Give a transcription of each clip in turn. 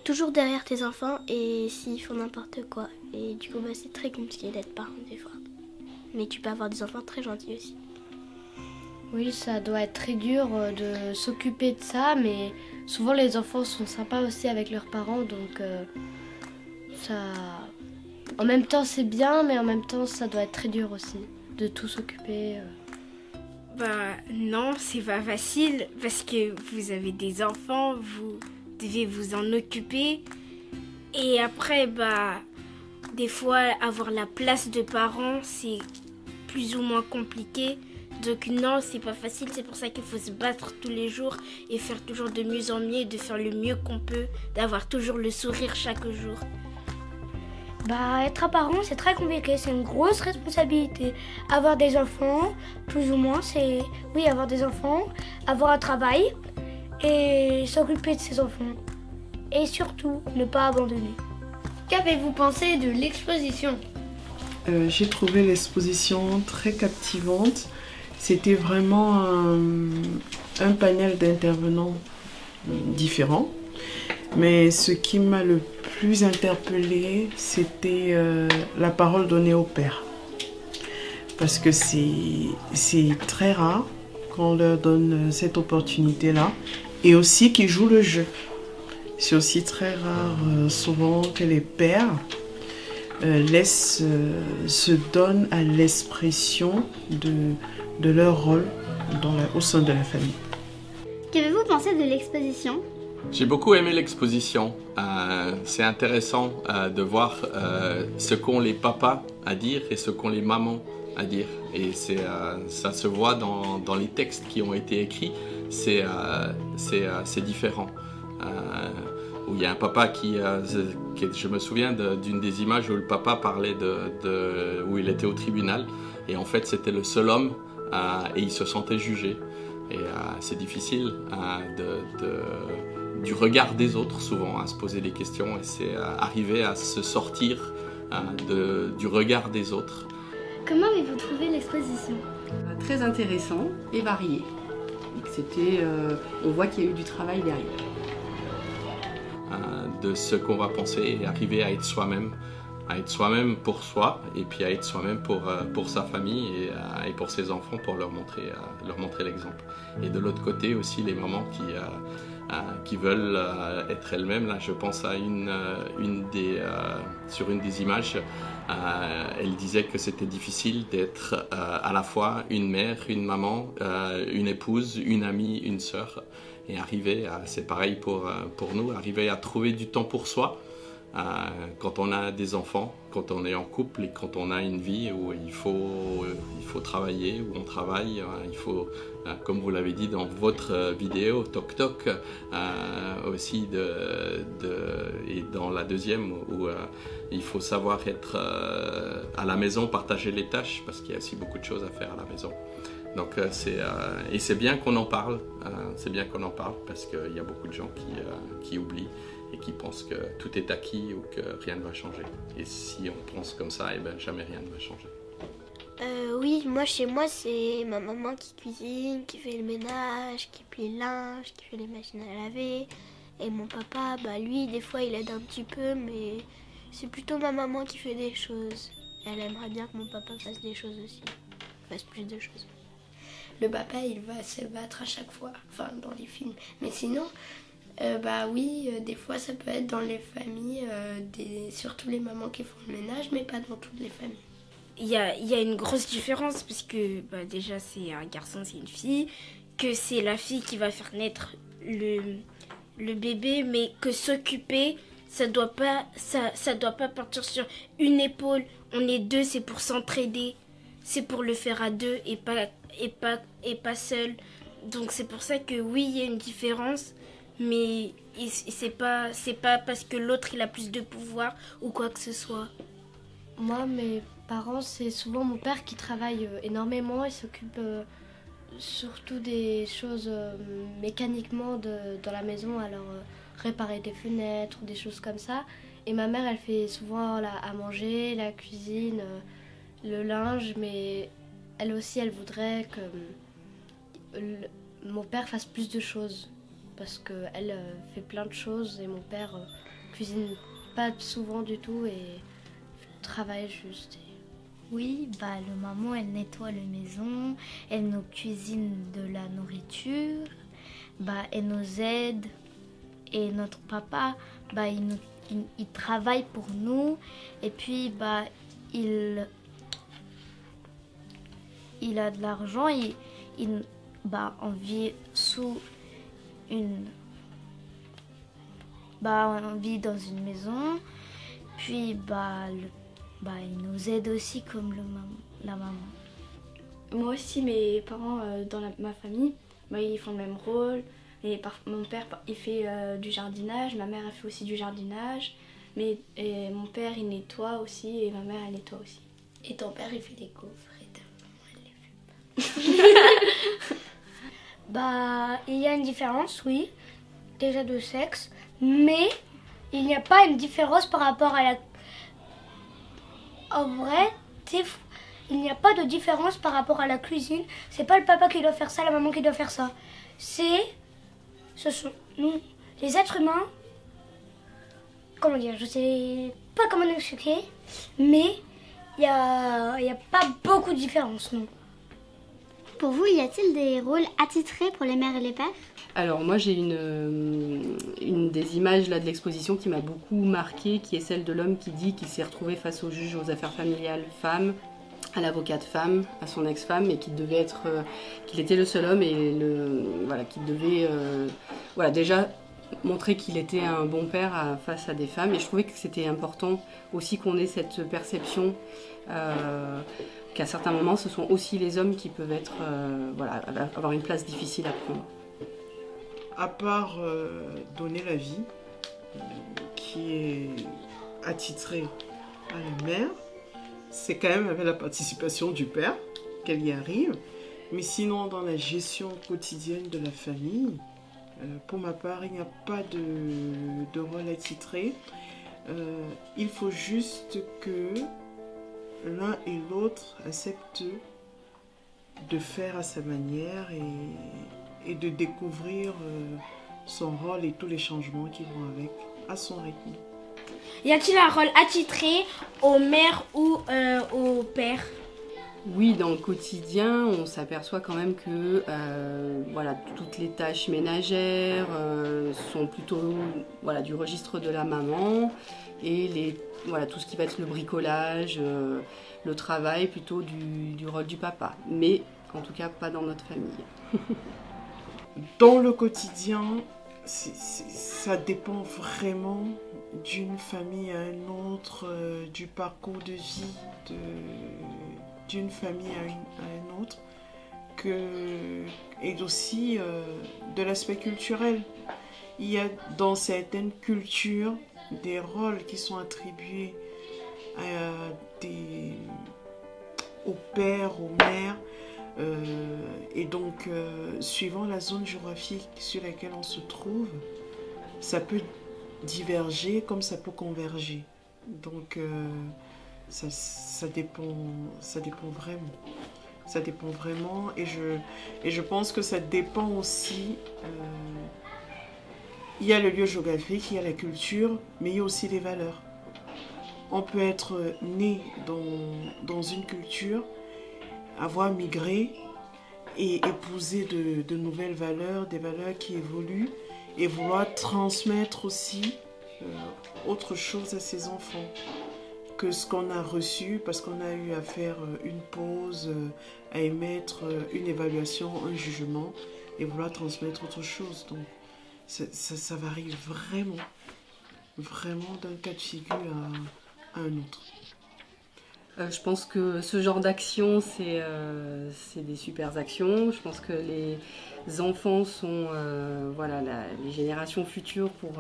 toujours derrière tes enfants et s'ils font n'importe quoi. Et du coup, c'est très compliqué d'être parent des fois. Mais tu peux avoir des enfants très gentils aussi. Oui, ça doit être très dur de s'occuper de ça, mais souvent les enfants sont sympas aussi avec leurs parents, donc ça... En même temps c'est bien, mais en même temps ça doit être très dur aussi de tout s'occuper. Non, c'est pas facile parce que vous avez des enfants, vous devez vous en occuper. Et après, des fois, avoir la place de parents, c'est plus ou moins compliqué. Donc non, c'est pas facile, c'est pour ça qu'il faut se battre tous les jours et faire toujours de mieux en mieux, de faire le mieux qu'on peut, d'avoir toujours le sourire chaque jour. Être un parent, c'est très compliqué, c'est une grosse responsabilité. Avoir des enfants, plus ou moins, c'est... Oui, avoir des enfants, avoir un travail et s'occuper de ses enfants. Et surtout, ne pas abandonner. Qu'avez-vous pensé de l'exposition ? J'ai trouvé l'exposition très captivante. C'était vraiment un panel d'intervenants différents. Mais ce qui m'a le plus interpellée, c'était la parole donnée au père. Parce que c'est très rare qu'on leur donne cette opportunité-là. Et aussi qu'ils jouent le jeu. C'est aussi très rare souvent que les pères se donnent à l'expression de leur rôle au sein de la famille. Qu'avez-vous pensé de l'exposition ? J'ai beaucoup aimé l'exposition. C'est intéressant de voir ce qu'ont les papas à dire et ce qu'ont les mamans à dire. Et ça se voit dans les textes qui ont été écrits. C'est différent. Où il y a un papa je me souviens d'une des images où le papa parlait où il était au tribunal. Et en fait, c'était le seul homme et il se sentait jugé. Et c'est difficile du regard des autres, souvent, à se poser des questions. Et c'est arriver à se sortir du regard des autres. Comment avez-vous trouvé l'exposition ? Très intéressant et varié. On voit qu'il y a eu du travail derrière. De ce qu'on va penser et arriver à être soi-même pour soi et puis à être soi-même pour sa famille et pour ses enfants, pour leur montrer l'exemple. Et de l'autre côté aussi les mamans qui veulent être elles-mêmes. Là, je pense à sur une des images, elle disait que c'était difficile d'être à la fois une mère, une maman, une épouse, une amie, une sœur. Et c'est pareil pour nous, arriver à trouver du temps pour soi quand on a des enfants, quand on est en couple et quand on a une vie où il faut travailler, où on travaille. Il faut, comme vous l'avez dit dans votre vidéo, Toc Toc, aussi et dans la deuxième, où il faut savoir être à la maison, partager les tâches, parce qu'il y a aussi beaucoup de choses à faire à la maison. Donc c'est bien qu'on en parle, parce qu'il y a beaucoup de gens qui oublient et qui pensent que tout est acquis ou que rien ne va changer. Et si on pense comme ça, jamais rien ne va changer. Oui, moi chez moi c'est ma maman qui cuisine, qui fait le ménage, qui plie le linge, qui fait les machines à laver. Et mon papa, lui des fois il aide un petit peu, mais c'est plutôt ma maman qui fait des choses. Elle aimerait bien que mon papa fasse des choses aussi, fasse plus de choses. Le papa, il va se battre à chaque fois, enfin dans les films. Mais sinon, oui, des fois ça peut être dans les familles, surtout les mamans qui font le ménage, mais pas dans toutes les familles. Il y a une grosse différence parce que déjà c'est un garçon, c'est une fille, que c'est la fille qui va faire naître le bébé, mais que s'occuper, ça doit pas partir sur une épaule. On est deux, c'est pour s'entraider, c'est pour le faire à deux et pas seul. Donc c'est pour ça que oui, il y a une différence, mais c'est pas parce que l'autre il a plus de pouvoir ou quoi que ce soit. Moi, mes parents, c'est souvent mon père qui travaille énormément et s'occupe surtout des choses mécaniquement dans la maison, alors réparer des fenêtres ou des choses comme ça. Et ma mère, elle fait souvent à manger, la cuisine, le linge, mais elle aussi, elle voudrait que mon père fasse plus de choses parce qu'elle fait plein de choses et mon père cuisine pas souvent du tout et je travaille juste. Oui, le maman, elle nettoie la maison, elle nous cuisine de la nourriture, elle nous aide. Et notre papa, il travaille pour nous. Et puis, il a de l'argent. On vit on vit dans une maison. Puis, il nous aide aussi comme la maman. Moi aussi, mes parents dans ma famille, ils font le même rôle. Et mon père, il fait du jardinage, ma mère, elle fait aussi du jardinage. Et mon père, il nettoie aussi et ma mère, elle nettoie aussi. Et ton père, il fait des gaufres. Il y a une différence, oui, déjà de sexe, mais il n'y a pas une différence par rapport à la... En vrai, il n'y a pas de différence par rapport à la cuisine. C'est pas le papa qui doit faire ça, la maman qui doit faire ça. Ce sont nous, les êtres humains. Comment dire, je sais pas comment l'expliquer, mais il y a pas beaucoup de différence, non. Pour vous, y a-t-il des rôles attitrés pour les mères et les pères? Alors moi j'ai une des images là de l'exposition qui m'a beaucoup marquée, qui est celle de l'homme qui dit qu'il s'est retrouvé face au juge aux affaires familiales femme, à l'avocate femme, à son ex-femme, et qu'il était le seul homme et qu'il devait déjà montrer qu'il était un bon père face à des femmes. Et je trouvais que c'était important aussi qu'on ait cette perception qu'à certains moments ce sont aussi les hommes qui peuvent avoir une place difficile à prendre. À part donner la vie, qui est attitrée à la mère, c'est quand même avec la participation du père qu'elle y arrive. Mais sinon, dans la gestion quotidienne de la famille, pour ma part, il n'y a pas de rôle attitré. Il faut juste que l'un et l'autre acceptent de faire à sa manière et de découvrir son rôle et tous les changements qui vont avec, à son rythme. Y a-t-il un rôle attitré aux mères ou aux pères? Oui, dans le quotidien, on s'aperçoit quand même que toutes les tâches ménagères sont plutôt du registre de la maman et tout ce qui va être le bricolage, le travail plutôt du rôle du papa. Mais en tout cas, pas dans notre famille. Dans le quotidien, ça dépend vraiment d'une famille à une autre, du parcours de vie d'une famille à une autre, et aussi de l'aspect culturel. Il y a dans certaines cultures des rôles qui sont attribués aux pères, aux mères, et donc suivant la zone géographique sur laquelle on se trouve, ça peut diverger comme ça peut converger. Donc ça dépend vraiment. Ça dépend vraiment et je pense que ça dépend aussi. Il y a le lieu géographique, il y a la culture, mais il y a aussi les valeurs. On peut être né dans une culture, avoir migré et épouser de nouvelles valeurs, des valeurs qui évoluent et vouloir transmettre aussi autre chose à ses enfants que ce qu'on a reçu parce qu'on a eu à faire une pause, à émettre une évaluation, un jugement et vouloir transmettre autre chose. Donc ça varie vraiment d'un cas de figure à un autre. Je pense que ce genre d'action, c'est des super actions. Je pense que les enfants sont les générations futures pour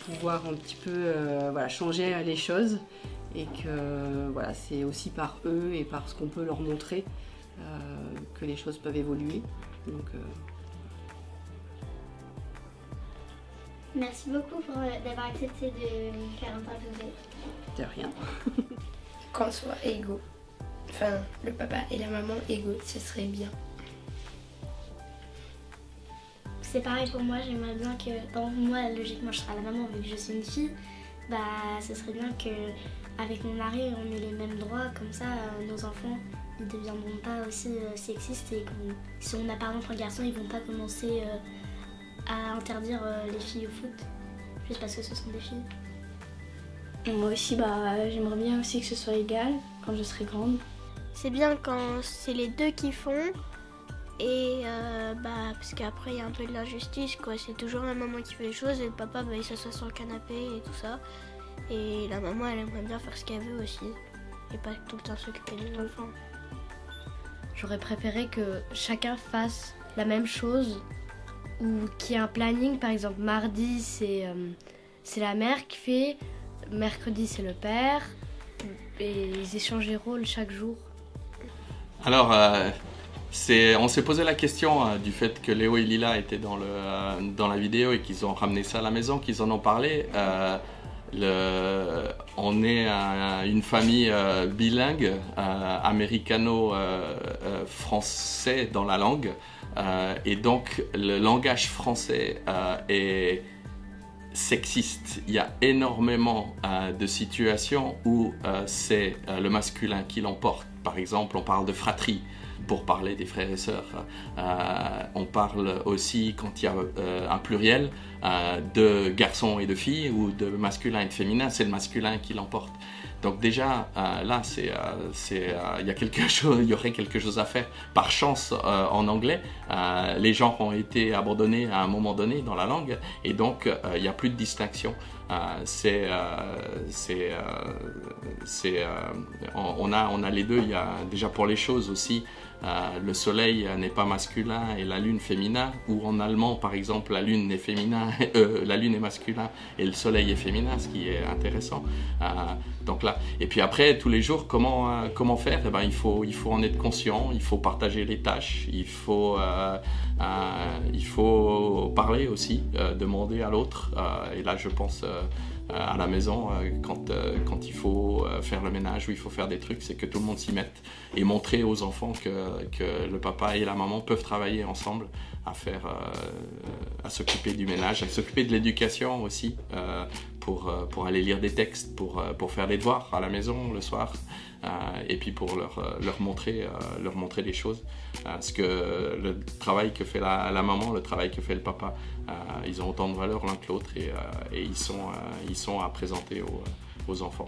pouvoir un petit peu changer les choses. Et que c'est aussi par eux et par ce qu'on peut leur montrer que les choses peuvent évoluer. Donc, Merci beaucoup d'avoir accepté de faire interviewer. De rien. Qu'on soit égaux. Enfin, le papa et la maman égaux, ce serait bien. c'est pareil pour moi, j'aimerais bien que, bon, moi logiquement je serai la maman vu que je suis une fille, bah ce serait bien que avec mon mari on ait les mêmes droits, comme ça nos enfants ils ne deviendront pas aussi sexistes et que si on a par exemple un garçon ils vont pas commencer à interdire les filles au foot juste parce que ce sont des filles. Moi aussi bah j'aimerais bien aussi que ce soit égal quand je serai grande. C'est bien quand c'est les deux qui font. Et parce qu'après il y a un peu de l'injustice quoi, c'est toujours la maman qui fait les choses et le papa il s'assoit sur le canapé et tout ça. Et la maman elle aimerait bien faire ce qu'elle veut aussi et pas tout le temps s'occuper des enfants. J'aurais préféré que chacun fasse la même chose ou qu'il y ait un planning, par exemple mardi c'est la mère qui fait, mercredi c'est le père et ils échangent les rôles chaque jour. Alors on s'est posé la question du fait que Léo et Lila étaient dans la vidéo et qu'ils ont ramené ça à la maison, qu'ils en ont parlé. On est une famille bilingue, américano-français dans la langue. Et donc le langage français est sexiste. Il y a énormément de situations où c'est le masculin qui l'emporte. Par exemple, on parle de fratrie pour parler des frères et sœurs. On parle aussi, quand il y a un pluriel, de garçons et de filles ou de masculin et de féminin, c'est le masculin qui l'emporte. Donc déjà, là, il y aurait quelque chose à faire. Par chance, en anglais, les genres ont été abandonnés à un moment donné dans la langue et donc il n'y a plus de distinction. On a les deux. Il y a déjà pour les choses aussi, le soleil n'est pas masculin et la lune féminin, ou en allemand par exemple la lune est féminin, la lune est masculin et le soleil est féminin, ce qui est intéressant. Donc là, et puis après tous les jours comment faire? Eh ben, il faut en être conscient, il faut partager les tâches, il faut parler aussi, demander à l'autre. Et là je pense à la maison, quand il faut faire le ménage ou il faut faire des trucs, c'est que tout le monde s'y mette et montrer aux enfants que le papa et la maman peuvent travailler ensemble à s'occuper du ménage, à s'occuper de l'éducation aussi, pour aller lire des textes, pour faire des devoirs à la maison le soir, et puis pour leur montrer les choses. Parce que le travail que fait la maman, le travail que fait le papa, ils ont autant de valeur l'un que l'autre et ils sont à présenter aux enfants.